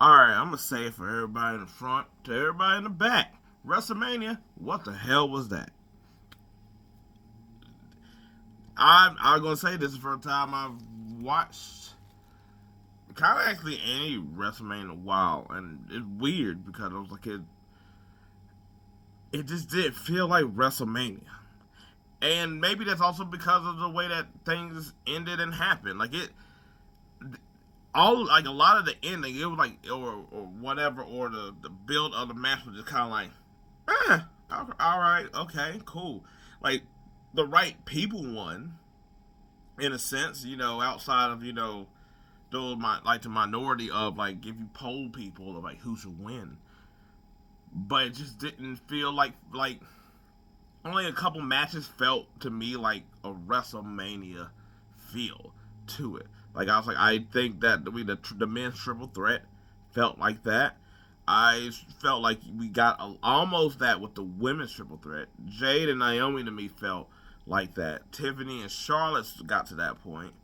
Alright, I'm gonna say it for everybody in the front to everybody in the back. WrestleMania, what the hell was that? I'm gonna say this is the first time I've watched kind of actually any WrestleMania in a while, and it's weird because I was like it just didn't feel like WrestleMania, and maybe that's also because of the way that things ended and happened. Like it, all like a lot of the ending, it was like or whatever, or the build of the match was just kind of like, eh, all right, okay, cool. Like the right people won in a sense, outside of those the minority of like if you poll people of like who should win, but it just didn't feel like only a couple matches felt to me like a WrestleMania feel to it. Like I was like, I think that the men's triple threat felt like that. I felt like we got almost that with the women's triple threat. Jade and Naomi to me felt like that. Tiffany and Charlotte got to that point.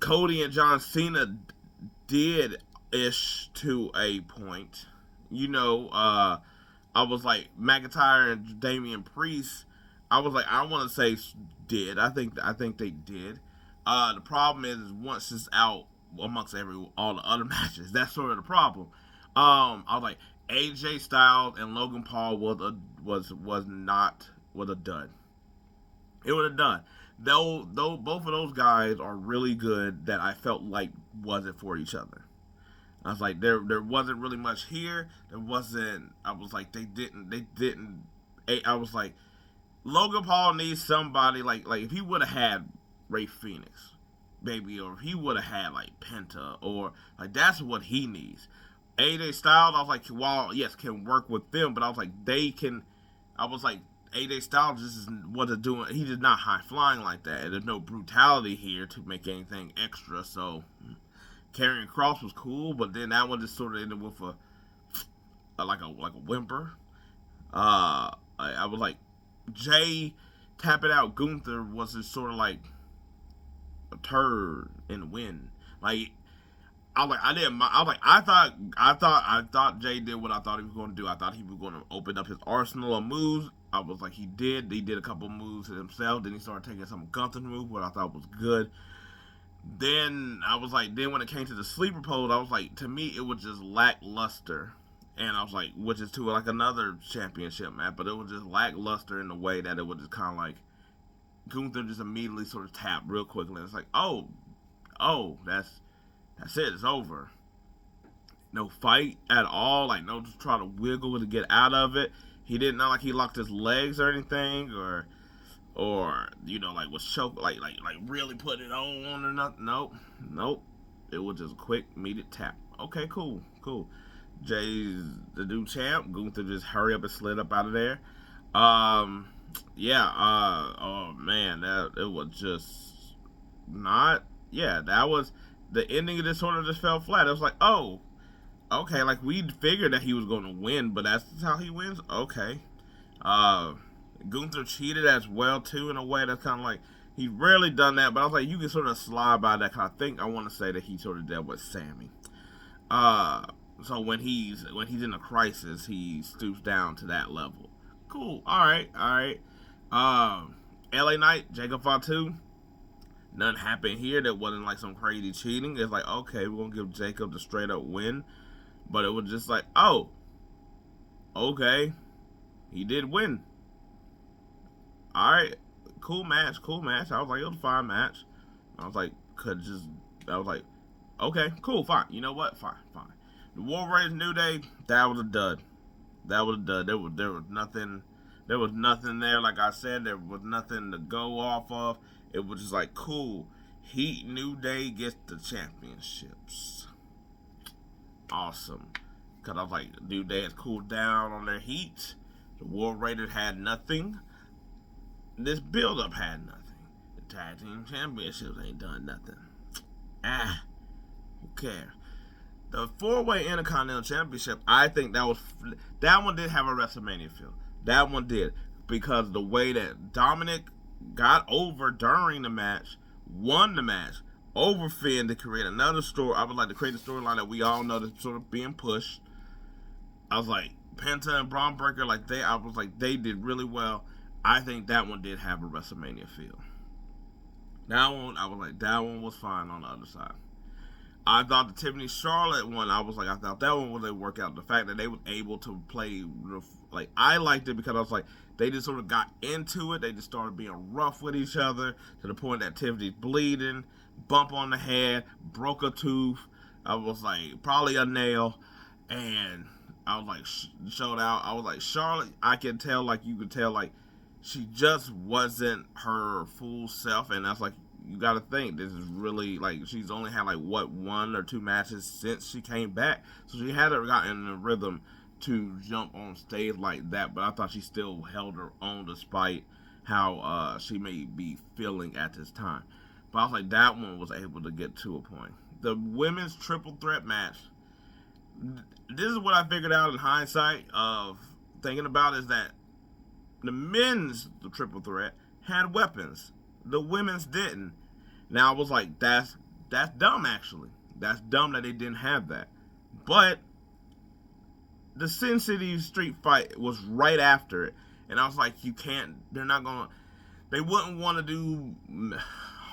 Cody and John Cena did ish to a point. I was like McIntyre and Damian Priest. I was like, I want to say did. I think they did. The problem is once it's out amongst all the other matches, that's sort of the problem. I was like AJ Styles and Logan Paul was a dud. It would have done. Though both of those guys are really good that I felt like wasn't for each other. I was like there wasn't really much here. There wasn't. I was like they didn't. I was like Logan Paul needs somebody like if he would have had Ray Phoenix, baby, or if he would have had like Penta, or like that's what he needs. AJ Styles, I was like, well, yes, can work with them, but I was like they can. I was like AJ Styles just wasn't doing. He did not high flying like that. And there's no brutality here to make anything extra. So Karrion Cross was cool, but then that one just sort of ended with a whimper. I was like Jay tapping out Gunther was just sort of like a turd in the wind. Like I was like I didn't. I was like I thought Jay did what I thought he was going to do. I thought he was going to open up his arsenal of moves. I was like he did. He did a couple moves himself. Then he started taking some Gunther moves, what I thought was good. Then I was like, then when it came to the sleeper pose, I was like, to me it was just lackluster, and I was like, which is to like another championship match, but it was just lackluster in the way that it was just kind of like Gunther just immediately sort of tapped real quickly. And it's like, oh, that's it, it's over. No fight at all, like no just try to wiggle to get out of it. He didn't not like he locked his legs or anything, or like was choke like really put it on or nothing. Nope. It was just a quick immediate tap. Okay, cool. Jay's the new champ. Gunther just hurry up and slid up out of there. Um, yeah. Oh man, that it was just not. Yeah, that was the ending of this sort of just fell flat. It was like, oh, okay, like we figured that he was going to win, but that's how he wins. Okay. Uh, Gunther cheated as well too in a way that's kind of like he rarely done that, but I was like you can sort of slide by that. Cause I think I want to say that he sort of dealt with Sammy. Uh, so when he's in a crisis, he stoops down to that level. Cool. All right. LA Knight, Jacob Fatu. Nothing happened here that wasn't like some crazy cheating. It's like okay, we're gonna give Jacob the straight up win, but it was just like oh, okay, he did win. All right, cool match. I was like, it was a fine match. I was like, I was like, okay, cool, fine. You know what? Fine. The War Raiders New Day, that was a dud. There was nothing. There was nothing there. Like I said, there was nothing to go off of. It was just like, cool. Heat New Day gets the championships. Awesome. Because I was like, New Day has cooled down on their heat. The War Raiders had nothing. This build-up had nothing. The tag team championships ain't done nothing. Who cares? The four-way Intercontinental Championship, I think that one did have a WrestleMania feel. That one did because the way that Dominic got over during the match, won the match over Finn to create another story. I would like to create a storyline that we all know that's sort of being pushed. I was like, Penta and Braun Breaker, I was like, they did really well. I think that one did have a WrestleMania feel. That one, I was like, that one was fine on the other side. I thought the Tiffany Charlotte one, I was like, I thought that one was a workout. The fact that they were able to play, like, I liked it because I was like, they just sort of got into it. They just started being rough with each other to the point that Tiffany's bleeding, bump on the head, broke a tooth. I was like, probably a nail. And I was like, showed out. I was like, Charlotte, I can tell, like, you could tell, like, she just wasn't her full self. And that's like, you got to think, this is really, like, she's only had, like, what, 1 or 2 matches since she came back. So she hadn't gotten in the rhythm to jump on stage like that. But I thought she still held her own despite how she may be feeling at this time. But I was like, that one was able to get to a point. The women's triple threat match, this is what I figured out in hindsight of thinking about, is that the men's triple threat had weapons. The women's didn't. Now I was like, that's dumb actually. That's dumb that they didn't have that. But the Sin City street fight was right after it. And I was like, they wouldn't want to do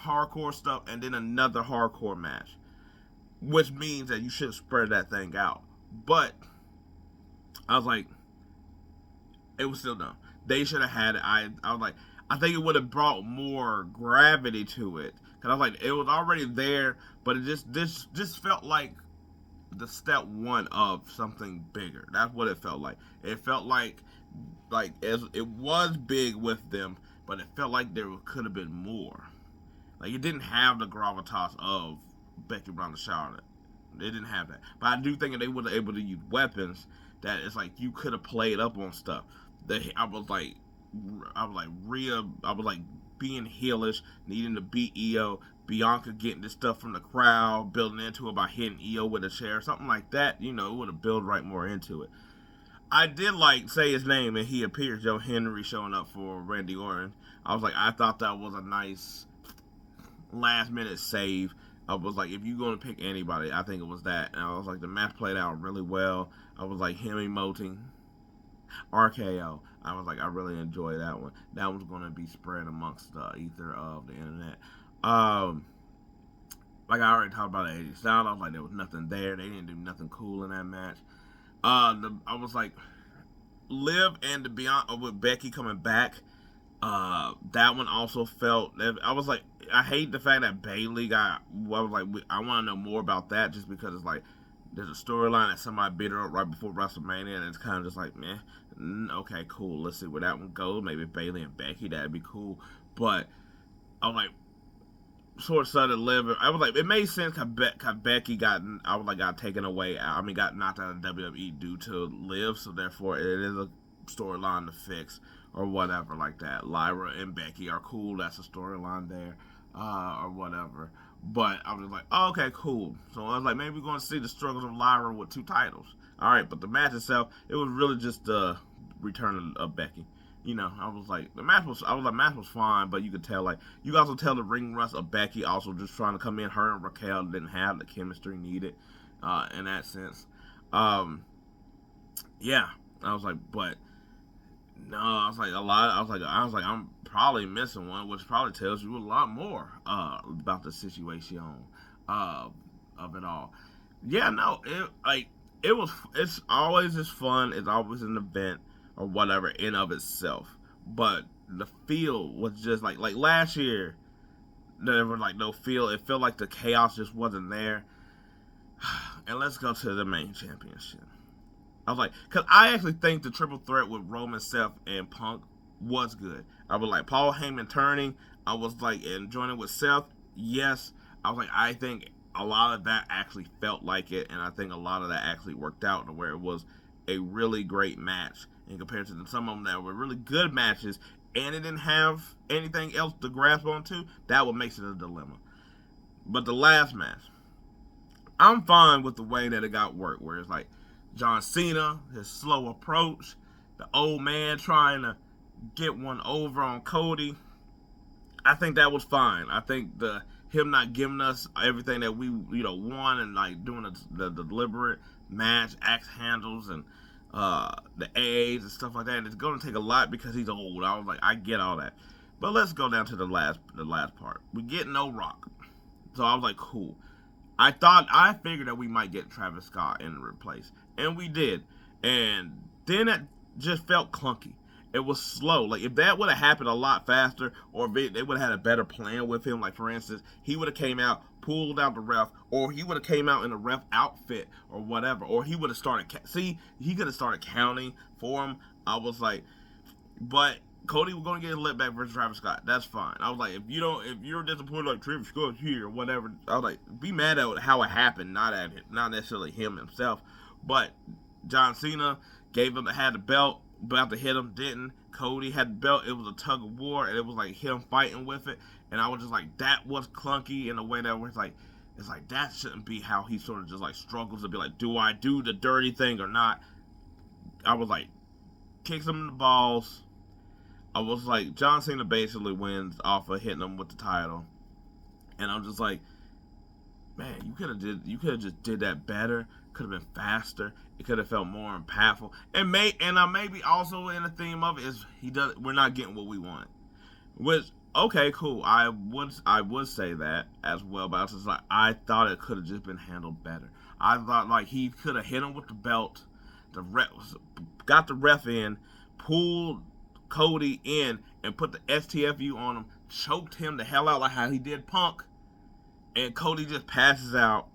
hardcore stuff and then another hardcore match. Which means that you should spread that thing out. But I was like, it was still dumb. They should have had it. I was like, I think it would have brought more gravity to it. Cause I was like, it was already there, but it just felt like the step one of something bigger. That's what it felt like. It felt like it was big with them, but it felt like there could have been more. Like, it didn't have the gravitas of Becky, Ronda, Charlotte. They didn't have that. But I do think that they were able to use weapons that it's like you could have played up on stuff. I was like being heelish, needing to beat Io, Bianca getting this stuff from the crowd, building into it by hitting Io with a chair, something like that. You know, it would have built right more into it. I did like say his name and he appears, Joe Henry showing up for Randy Orton. I was like, I thought that was a nice last minute save. I was like, if you're going to pick anybody, I think it was that. And I was like, the match played out really well. I was like, him emoting. RKO. I was like, I really enjoyed that one. That one's going to be spread amongst the ether of the internet. Like I already talked about the 80s style. I was like, there was nothing there. They didn't do nothing cool in that match. I was like, Liv and the Beyond with Becky coming back. That one also felt. I was like, I hate the fact that Bayley got. I was like, I want to know more about that, just because it's like there's a storyline that somebody beat her up right before WrestleMania, and it's kind of just like, man, okay, cool. Let's see where that one goes. Maybe Bayley and Becky, that'd be cool. But I was like, short-sighted Liv. I was like, it made sense because Becky got taken away. I mean, got knocked out of WWE due to Liv, so therefore it is a storyline to fix or whatever like that. Lyra and Becky are cool. That's a storyline there, or whatever. But I was like, oh, okay, cool. So I was like, maybe we're going to see the struggles of Lyra with 2 titles. All right, but the match itself, it was really just the return of Becky. You know, I was like, match was fine, but you could tell, like, you could also tell the ring rust of Becky also just trying to come in. Her and Raquel didn't have the chemistry needed, in that sense. Yeah, I was like, but no, I was like, I'm probably missing one, which probably tells you a lot more about the situation of it all. Yeah, no, it's always just fun. It's always an event or whatever in of itself, but the feel was just like last year. There was like no feel. It felt like the chaos just wasn't there. And let's go to the main championship. I was like, because I actually think the triple threat with Roman, Seth, and Punk was good. I was like, Paul Heyman turning. I was like, enjoying it with Seth. Yes. I was like, I think a lot of that actually felt like it, and I think a lot of that actually worked out to where it was a really great match in comparison to some of them that were really good matches, and it didn't have anything else to grasp onto. That what makes it a dilemma. But the last match, I'm fine with the way that it got worked, where it's like John Cena, his slow approach, the old man trying to get one over on Cody. I think that was fine. I think the him not giving us everything that we want, and like doing the deliberate match, axe handles, and the AAs and stuff like that. And it's going to take a lot because he's old. I was like, I get all that, but let's go down to the last part. We get no Rock, so I was like, cool. I figured that we might get Travis Scott in replace, and we did. And then it just felt clunky. It was slow. Like if that would have happened a lot faster, or if they would have had a better plan with him. Like for instance, he would have came out, pulled out the ref, or he would have came out in a ref outfit or whatever, or he would have started. He could have started counting for him. I was like, but Cody was going to get a lit back versus Travis Scott. That's fine. I was like, if you're disappointed like Travis Scott here or whatever, I was like, be mad at how it happened, not necessarily him himself. But John Cena had the belt, about to hit him, didn't. Cody had the belt. It was a tug of war, and it was like him fighting with it. And I was just like, that was clunky in a way that was like, it's like that shouldn't be how he sort of just like struggles to be like, do I do the dirty thing or not? I was like, kicks him in the balls. I was like, John Cena basically wins off of hitting him with the title, and I'm just like, man, you could have just did that better. Could have been faster. It could have felt more impactful. And maybe also in the theme of it is we're not getting what we want. Which, okay, cool. I would say that as well, but I was just like, I thought it could have just been handled better. I thought like he could have hit him with the belt, got the ref in, pulled Cody in, and put the STFU on him, choked him the hell out like how he did Punk, and Cody just passes out,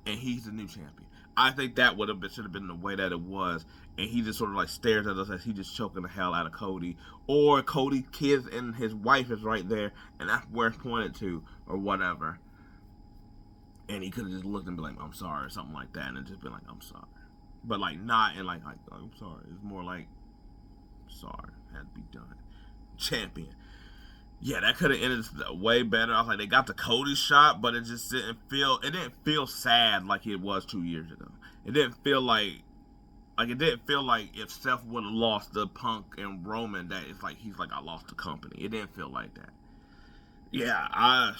and he's the new champion. I think that should have been the way that it was, and he just sort of like stares at us as he just choking the hell out of Cody, or Cody's kids and his wife is right there, and that's where it's pointed to, or whatever, and he could have just looked and be like, I'm sorry, or something like that, and just been like, I'm sorry, but like not in like I'm sorry. It's more like, sorry, had to be done. Champion. Yeah, that could have ended way better. I was like, they got the Cody shot, but it just didn't feel sad like it was 2 years ago. It didn't feel like if Seth would have lost the Punk and Roman, that it's like he's like, I lost the company. It didn't feel like that. I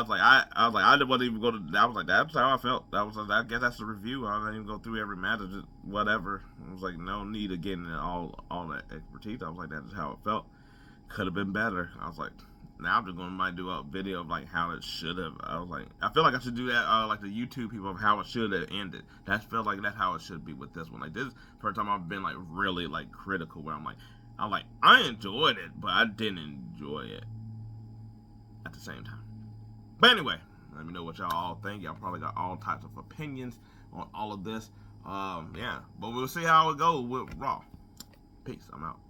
was like, I didn't want to even go to. I was like, that's how I felt. I guess that's the review. I didn't even go through every match, just whatever. I was like, no need of getting all that expertise. I was like, that's how it felt. Could have been better. I was like, now I'm just might do a video of like how it should have. I was like, I feel like I should do that, like the YouTube people, of how it should have ended. That felt like that's how it should be with this one. Like this first time I've been like really like critical, where I'm like, I enjoyed it, but I didn't enjoy it at the same time. But anyway, let me know what y'all all think. Y'all probably got all types of opinions on all of this. But we'll see how it goes with Raw. Peace. I'm out.